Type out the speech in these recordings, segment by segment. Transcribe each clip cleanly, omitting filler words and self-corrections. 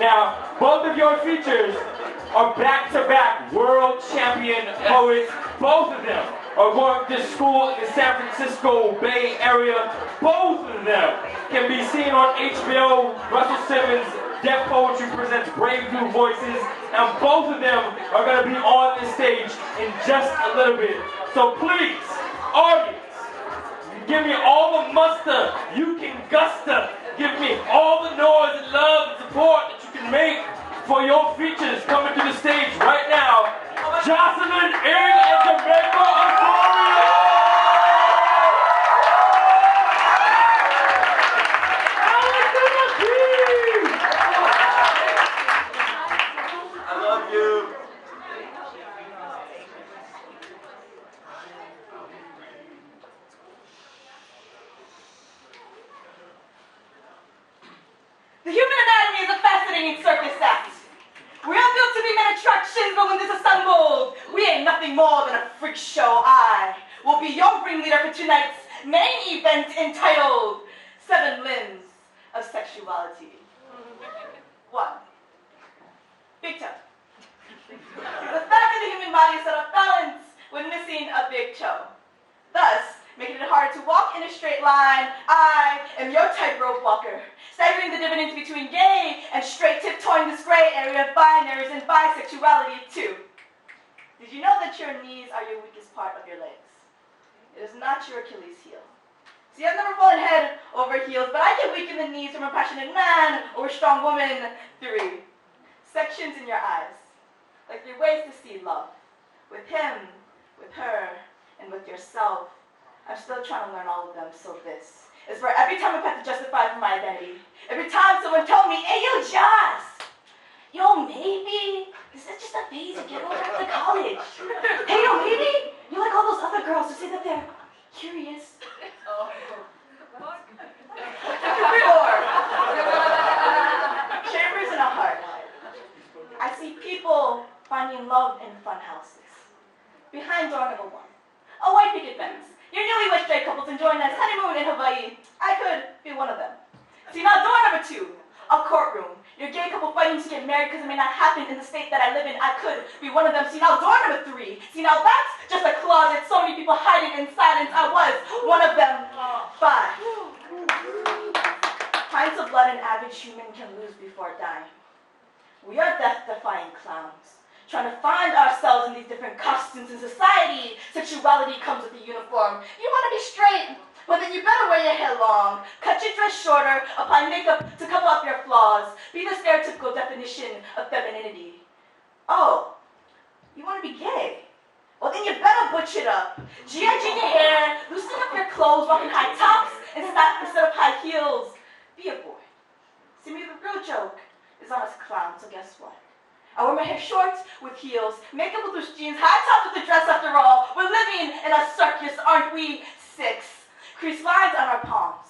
Now, both of your features are back-to-back world champion poets. Both of them are going to school in the San Francisco Bay Area. Both of them can be seen on HBO. Russell Simmons' Deaf Poetry presents Brave New Voices, and both of them are going to be on the stage in just a little bit. So please, audience, give me all the muster you can guster. Give me all the noise and love and support that you can make for your features coming to the stage right now. Jocelyn and Jamaica Euphoria! I love you. The human anatomy is a fascinating circus act. We're all built to be men attractions, but when disassembled, we ain't nothing more than a freak show. I will be your ringleader for tonight's main event entitled 7 Limbs of Sexuality. 1. Big toe. The fact of the human body is set off balance when missing a big toe, thus making it hard to walk in a straight line. I am your tightrope walker, staggering the dividends between gay and straight, tiptoeing this gray area of binaries and bisexuality too. Did you know that your knees are your weakest part of your legs? It is not your Achilles heel. See, I've never fallen head over heels, but I can weaken the knees from a passionate man or a strong woman. 3. Sections in your eyes, like 3 ways to see love. With him, with her, and with yourself. I'm still trying to learn all of them, so this is where every time I've had to justify for my identity. Every time someone told me, hey, yo, Joss, yo, maybe, this is just a phase of getting over after college. Hey, yo, maybe, you like all those other girls who say that they're curious. 4. Chambers in a heart. I see people finding love in fun houses. Behind door number 1, a white picket fence. Your newlywed straight couples enjoying a honeymoon in Hawaii. I could be one of them. See, now door number 2, a courtroom. Your gay couple fighting to get married because it may not happen in the state that I live in. I could be one of them. See, now door number 3. See, now that's just a closet. So many people hiding in silence. I was one of them. 5. Pints of blood an average human can lose before dying. We are death-defying clowns, trying to find ourselves in these different costumes in society. Sexuality comes with a uniform. You want to be straight, but then you better wear your hair long, cut your dress shorter, apply makeup to cover up your flaws, be the stereotypical definition of femininity. Oh, you want to be gay? Well, then you better butch it up. G.I. Junior hair, loosen up your clothes, rocking high tops instead of high heels. Be a boy. See, maybe the real joke is on us clowns, so guess what? I wear my hair short with heels, makeup with loose jeans, high tops with a dress after all. We're living in a circus, aren't we? 6. Crease lines on our palms.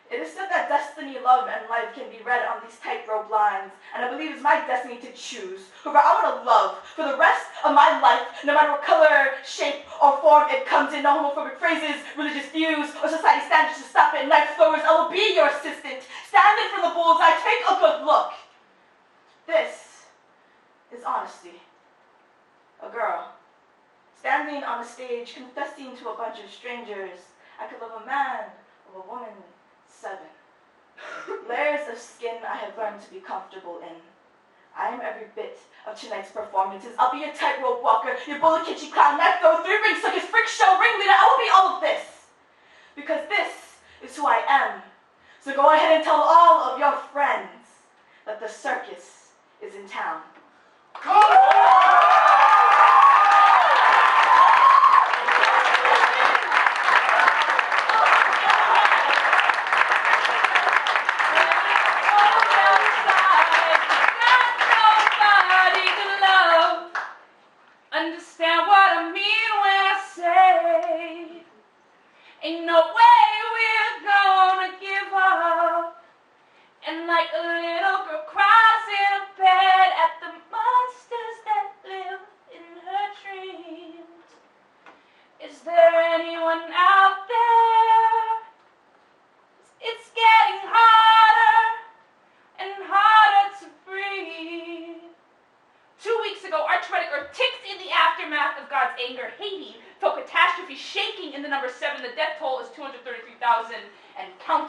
It is said that destiny, love, and life can be read on these tightrope lines, and I believe it's my destiny to choose whoever I want to love for the rest of my life, no matter what color, shape, or form it comes in. No homophobic phrases, religious views, or society standards to stop it. Knife throwers, I will be your assistant. Standing for the bullseye, take a good look. This is honesty. A girl standing on a stage confessing to a bunch of strangers, I could love a man or a woman. 7. Layers of skin I have learned to be comfortable in. I am every bit of tonight's performances. I'll be your tightrope walker, your bullet kitchen clown, knife thrower, 3-ring circus, freak show, ringleader. I will be all of this. Because this is who I am. So go ahead and tell all of your friends that the circus is in town. Understand what I mean when I say ain't no way we're gonna give up. And like a little girl cries in a bed at the monsters that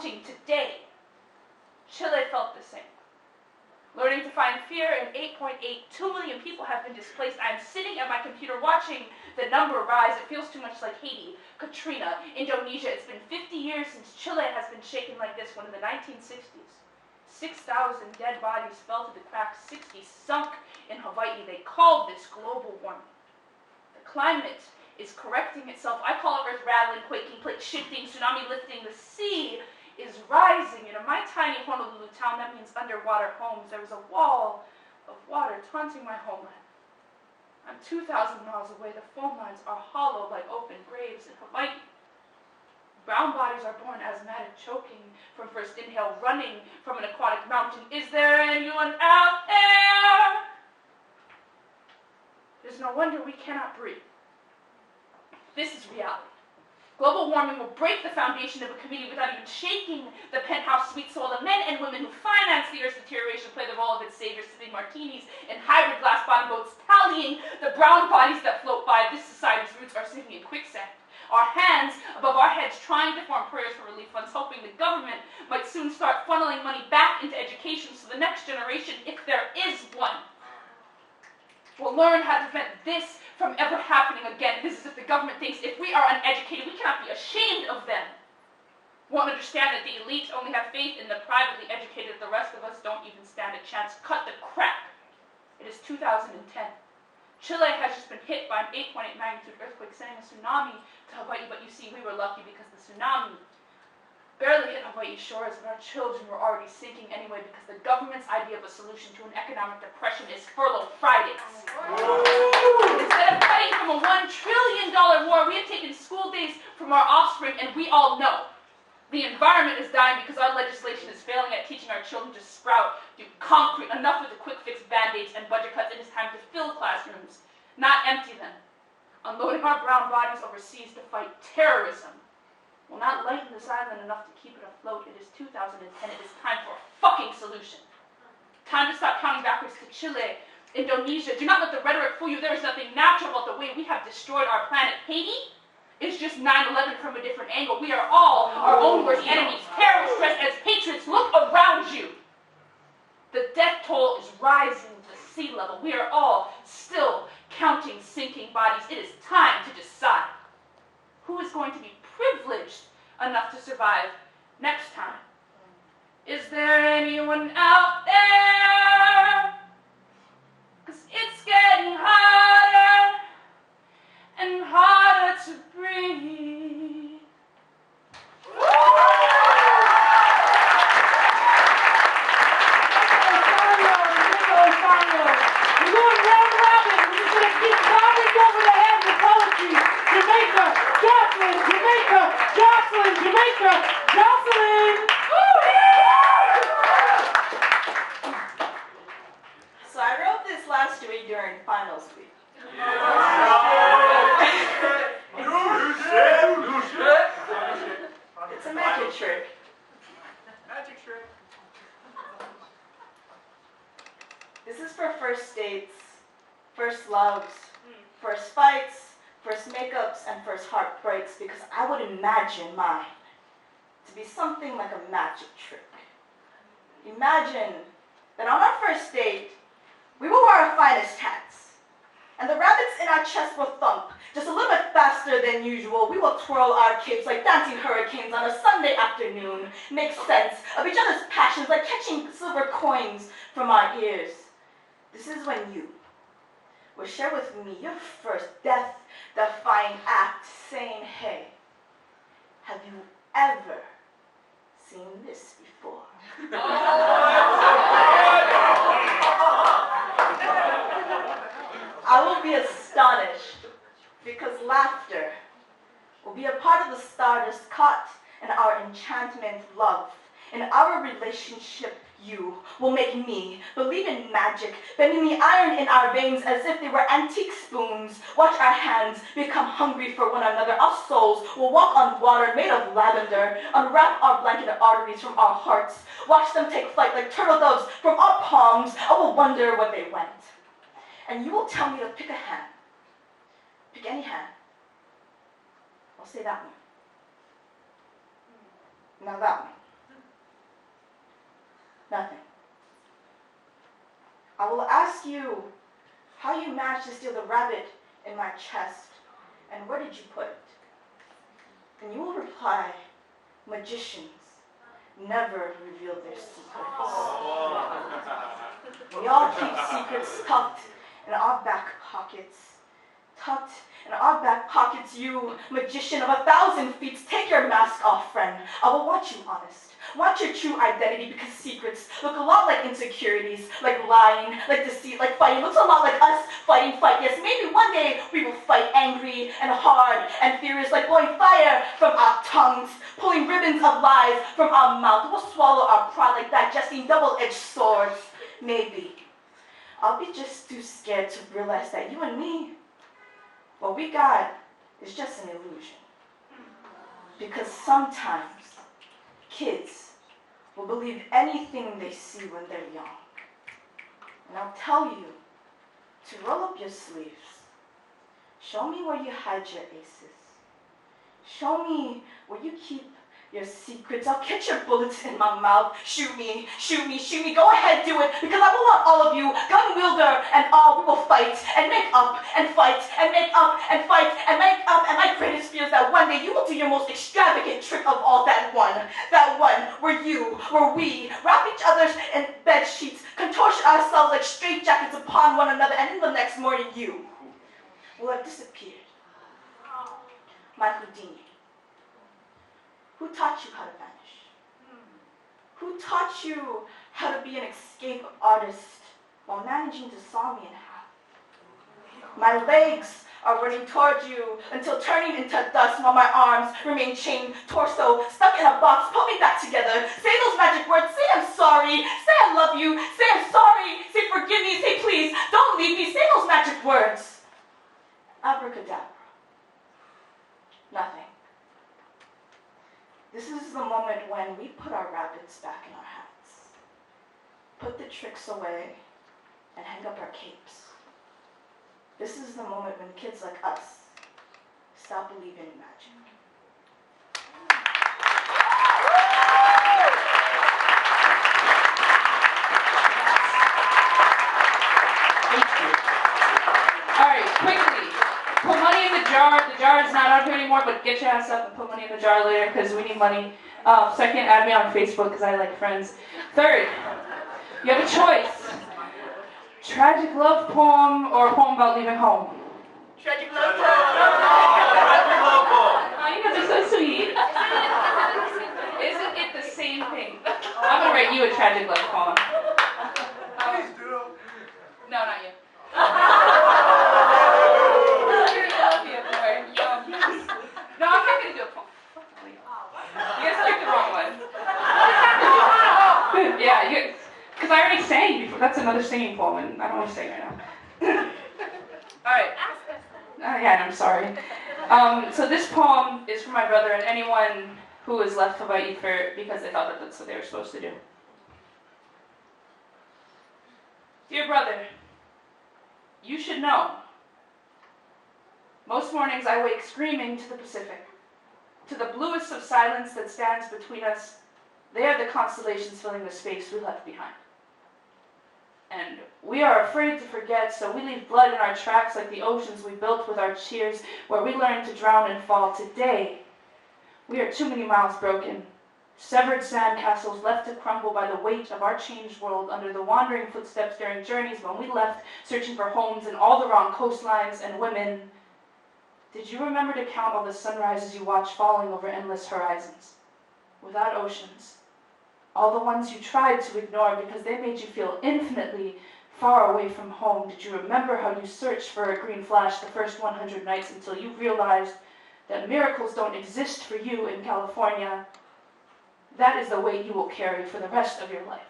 counting today. Chile felt the same. Learning to find fear, and 8.82 million people have been displaced. I'm sitting at my computer watching the number rise. It feels too much like Haiti, Katrina, Indonesia. It's been 50 years since Chile has been shaken like this, when in the 1960s, 6,000 dead bodies fell to the cracks, 60 sunk in Hawaii. They called this global warming. The climate is correcting itself. I call it earth rattling, quaking, plate shifting, tsunami lifting. The sea is rising. And in my tiny Honolulu town, that means underwater homes. There is a wall of water taunting my homeland. I'm 2,000 miles away. The phone lines are hollow like open graves in Hawaii. Brown bodies are born asthmatic, choking from first inhale, running from an aquatic mountain. Is there anyone out there? There's no wonder we cannot breathe. This is reality. Global warming will break the foundation of a community without even shaking the penthouse suite, so all the men and women who finance the Earth's deterioration play the role of its saviors, sipping martinis in hybrid glass bottom boats, tallying the brown bodies that float by. This society's roots are sinking in quicksand. Our hands above our heads trying to form prayers for relief funds, hoping the government might soon start funneling money back into education so the next generation, if there is one, will learn how to prevent this from ever happening again. This is if the government thinks if we are uneducated, we cannot be ashamed of them. Won't understand that the elite only have faith in the privately educated. The rest of us don't even stand a chance. Cut the crap. It is 2010. Chile has just been hit by an 8.8 magnitude earthquake, sending a tsunami to Hawaii, but you see, we were lucky because the tsunami barely hit Hawaii's shores, and our children were already sinking anyway because the government's idea of a solution to an economic depression is furlough Fridays. Instead of cutting from a $1 trillion war, we have taken school days from our offspring, and we all know the environment is dying because our legislation is failing at teaching our children to sprout, do concrete. Enough with the quick fix band-aids and budget cuts. It is time to fill classrooms, not empty them. Unloading our brown bodies overseas to fight terrorism will not lighten this island enough to keep it afloat. It is 2010. It is time for a fucking solution. Time to stop counting backwards to Chile, Indonesia. Do not let the rhetoric fool you. There is nothing natural about the way we have destroyed our planet. Haiti is just 9/11 from a different angle. We are all our own worst enemies. Terrorists dressed as patriots. Look around you. The death toll is rising to sea level. We are all still counting sinking bodies. It is time to decide who is going to be privileged enough to survive next time. Is there anyone out there? 'Cause it's getting harder and harder to breathe. We're going round robin. We're just going to keep climbing over the head with poetry. Jamaica, Jocelyn, Jamaica, Jocelyn, Jamaica, Jocelyn. So I wrote this last week during finals week. It's a magic trick. Magic trick. This is for first dates, first loves, first fights, first makeups, and first heartbreaks, because I would imagine mine to be something like a magic trick. Imagine that on our first date, we will wear our finest hats, and the rabbits in our chest will thump just a little bit faster than usual. We will twirl our capes like dancing hurricanes on a Sunday afternoon, make sense of each other's passions like catching silver coins from our ears. This is when you will share with me your first death-defying act, saying, hey, have you ever seen this before? I will be astonished because laughter will be a part of the stardust caught in our enchantment love. In our relationship, you will make me believe in magic, bending the iron in our veins as if they were antique spoons. Watch our hands become hungry for one another. Our souls will walk on water made of lavender, unwrap our blanketed arteries from our hearts. Watch them take flight like turtle doves from our palms. I will wonder where they went. And you will tell me to pick a hand. Pick any hand. I'll say that one. Now that one. Nothing. I will ask you how you managed to steal the rabbit in my chest, and where did you put it? And you will reply, magicians never reveal their secrets. We all keep secrets tucked in our back pockets. Tucked in our back pockets, you magician of 1,000 feet, take your mask off, friend. I will want you honest. Want your true identity, because secrets look a lot like insecurities, like lying, like deceit, like fighting. Looks a lot like us fighting fight. Yes, maybe one day we will fight angry and hard and furious, like blowing fire from our tongues, pulling ribbons of lies from our mouth. We'll swallow our pride like digesting double-edged swords. Maybe. I'll be just too scared to realize that you and me, what we got is just an illusion. Because sometimes kids will believe anything they see when they're young. And I'll tell you to roll up your sleeves. Show me where you hide your aces. Show me where you keep your secrets. I'll catch your bullets in my mouth. Shoot me, shoot me, shoot me. Go ahead, do it, because I will want all of you, gun wielder and all. We will fight and make up and fight and make up and fight and make up. And my greatest fear is that one day you will do your most extravagant trick of all. That one where we wrap each other in bed sheets, contortion ourselves like straitjackets upon one another, and in the next morning you will have disappeared. My Houdini. Who taught you how to vanish? Who taught you how to be an escape artist while managing to saw me in half? My legs are running towards you until turning into dust, while my arms remain chained, torso stuck in a box. Put me back together. Say those magic words. Say I'm sorry. Say I love you. Say I'm sorry. Say forgive me. Say please. Don't leave me. Say those magic words. Abracadabra. Nothing. This is the moment when we put our rabbits back in our hats, put the tricks away, and hang up our capes. This is the moment when kids like us stop believing in magic. All right, quickly. Put money in the jar. The jar is not out here anymore, but get your ass up and put money in the jar later, because we need money. Second, add me on Facebook, because I like friends. Third, you have a choice. Tragic love poem or a poem about leaving home? Tragic love poem. Oh, you guys are so sweet. Isn't it the same thing? I'm going to write you a tragic love poem. Please do. No, not you. No, I'm not going to do a poem. You guys picked the wrong one. Yeah, because I already sang before. That's another singing poem, and I don't want to sing right now. Alright. Yeah, I'm sorry. So this poem is for my brother and anyone who is left Hawaii because they thought that that's what they were supposed to do. Dear brother, you should know. Most mornings I wake screaming to the Pacific, to the bluest of silence that stands between us. They are the constellations filling the space we left behind. And we are afraid to forget, so we leave blood in our tracks like the oceans we built with our cheers, where we learned to drown and fall. Today, we are too many miles broken, severed sandcastles left to crumble by the weight of our changed world under the wandering footsteps during journeys when we left, searching for homes in all the wrong coastlines and women. Did you remember to count all the sunrises you watched falling over endless horizons, without oceans? All the ones you tried to ignore because they made you feel infinitely far away from home. Did you remember how you searched for a green flash the first 100 nights until you realized that miracles don't exist for you in California? That is the weight you will carry for the rest of your life.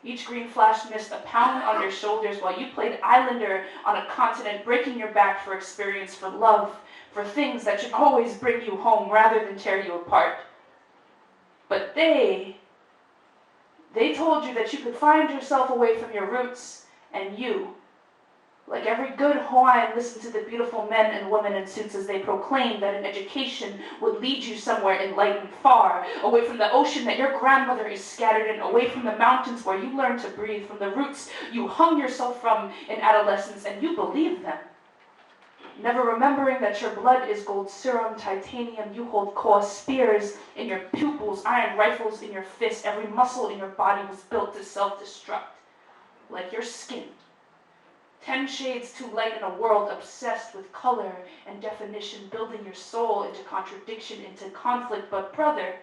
Each green flash missed a pound on your shoulders while you played islander on a continent, breaking your back for experience, for love, for things that should always bring you home rather than tear you apart. But they told you that you could find yourself away from your roots, and you Like every good Hawaiian, listen to the beautiful men and women in suits as they proclaim that an education would lead you somewhere enlightened, far away from the ocean that your grandmother is scattered in, away from the mountains where you learned to breathe, from the roots you hung yourself from in adolescence, and you believe them. Never remembering that your blood is gold serum, titanium, you hold core spears in your pupils, iron rifles in your fists, every muscle in your body was built to self-destruct, like your skin. 10 shades too light in a world obsessed with color and definition, building your soul into contradiction, into conflict. But brother,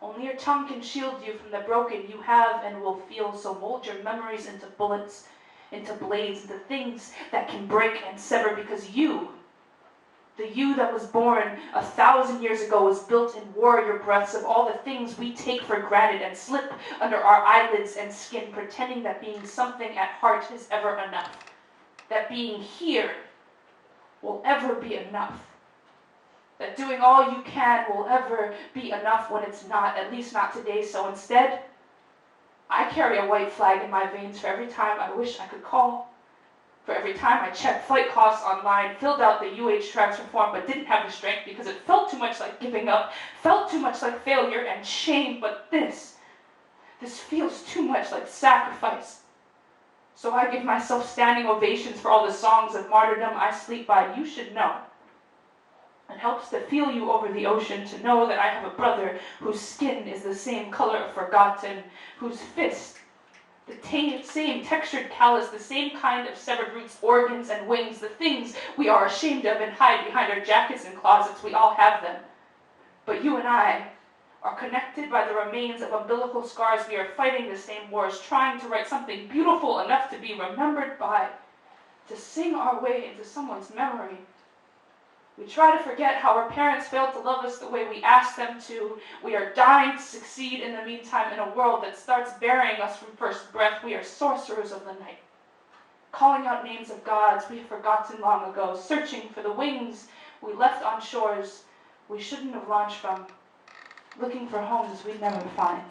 only your tongue can shield you from the broken you have and will feel, so mold your memories into bullets, into blades, into things that can break and sever, because you, the you that was born 1,000 years ago, was built in warrior breaths of all the things we take for granted and slip under our eyelids and skin, pretending that being something at heart is ever enough, that being here will ever be enough, that doing all you can will ever be enough when it's not, at least not today. So instead, I carry a white flag in my veins for every time I wish I could call, for every time I checked flight costs online, filled out the UH transfer form, but didn't have the strength because it felt too much like giving up, felt too much like failure and shame. But this feels too much like sacrifice. So I give myself standing ovations for all the songs of martyrdom I sleep by. You should know. It helps to feel you over the ocean, to know that I have a brother whose skin is the same color of forgotten, whose fist the same textured callus, the same kind of severed roots, organs, and wings, the things we are ashamed of and hide behind our jackets and closets. We all have them. But you and I are connected by the remains of umbilical scars. We are fighting the same wars, trying to write something beautiful enough to be remembered by, to sing our way into someone's memory. We try to forget how our parents failed to love us the way we asked them to. We are dying to succeed in the meantime in a world that starts burying us from first breath. We are sorcerers of the night, calling out names of gods we have forgotten long ago, searching for the wings we left on shores we shouldn't have launched from, looking for homes we'd never find.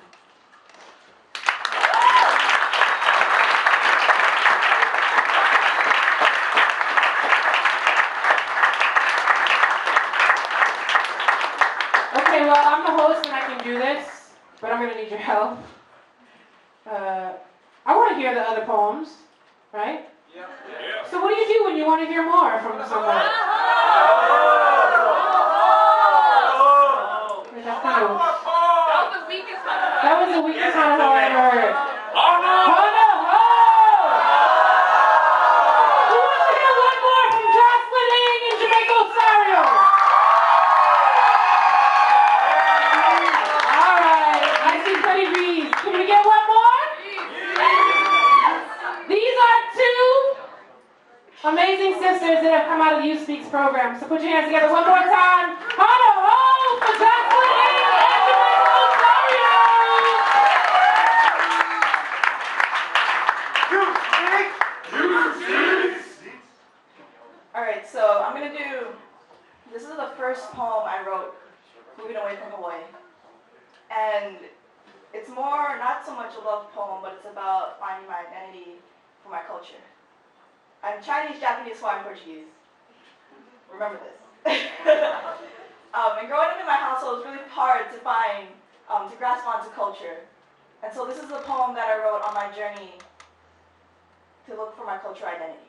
Okay, well, I'm the host and I can do this, but I'm going to need your help. I want to hear the other poems, right? Yeah. So what do you do when you want to hear more from someone? That was the weakest one. That was the weakest one I've ever heard. Oh no! Oh no! Oh! Who wants to hear one more from Jocelyn in Jamaica, Ontario? All right, I see Freddie Reeves. Can we get one more? These are two amazing sisters that have come out of the Youth Speaks program. So put your hands together one more time. Hono ho for Jocelyn and Jamaica, Ontario. Alright, so I'm gonna do, this is the first poem I wrote moving away from Hawaii. And it's more, not so much a love poem, but it's about finding my identity for my culture. I'm Chinese, Japanese, Hawaiian, Portuguese. Remember this. And growing up in my household was really hard to find, to grasp onto culture. And so this is a poem that I wrote on my journey to look for my cultural identity.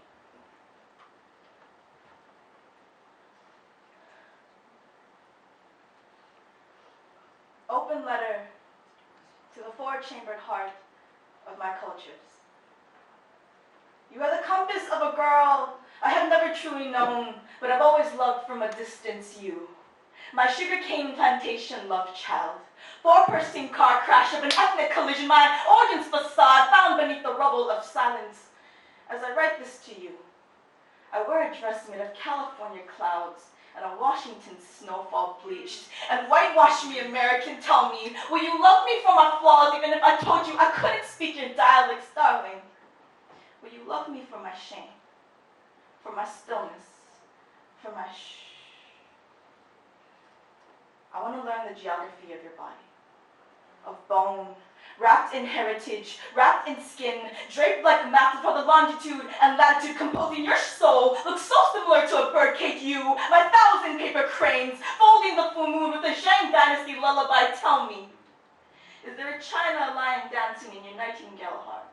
Open letter to the four-chambered heart of my cultures. You are the compass of a girl I have never truly known, but I've always loved from a distance you. My sugarcane plantation love child. Four-person car crash of an ethnic collision, my organs facade found beneath the rubble of silence. As I write this to you, I wear a dress made of California clouds and a Washington snowfall bleached. And whitewash me, American, tell me, will you love me for my flaws even if I told you I couldn't speak your dialects, darling? Will you love me for my shame, for my stillness, for my shh? I want to learn the geography of your body. of bone, wrapped in heritage, wrapped in skin, draped like a map for the longitude and latitude composing your soul, looks so similar to a birdcage you, my 1,000 paper cranes, folding the full moon with a Zhang dynasty lullaby. Tell me, is there a China lion dancing in your nightingale heart?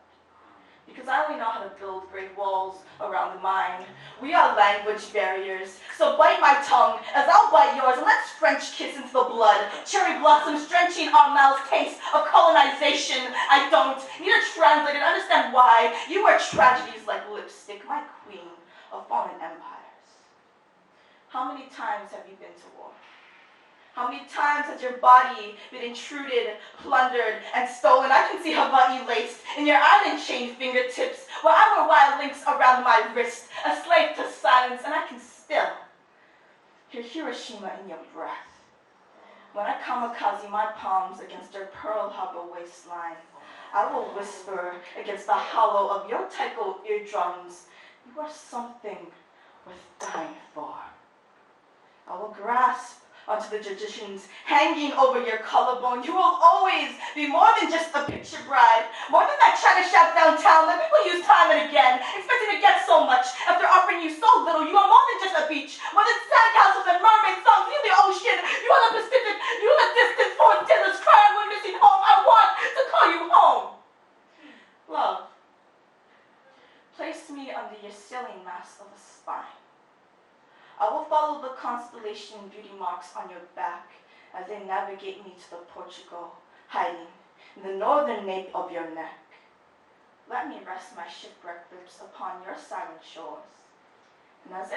Because I only know how to build great walls around the mind. We are language barriers, so bite my tongue as I'll bite yours, and let's French kiss into the blood. Cherry blossoms drenching our mouths, taste of colonization. I don't need a translator to understand why you wear tragedies like lipstick, my queen of fallen empires. How many times have you been to war? How many times has your body been intruded, plundered, and stolen? I can see Hawaii laced in your island-chained fingertips, while I wear wild links around my wrist, a slave to silence, and I can still hear Hiroshima in your breath. When I kamikaze my palms against your Pearl Harbor waistline, I will whisper against the hollow of your Tycho eardrums, you are something worth dying for. I will grasp onto the traditions hanging over your collarbone. You will always be more than just a picture bride, more than that China shop downtown that people use time and again, expecting to get so much after offering you so little. You are more than just a beach, more than sandcastles and mermaid songs in the ocean. You are the Pacific, you are the distant foreign deserts crying when missing home. I want to call you home. Love, place me under your sailing mast of a spine. I will follow the constellation beauty marks on your back as they navigate me to the Portugal, hiding in the northern nape of your neck. Let me rest my shipwrecked lips upon your silent shores. And as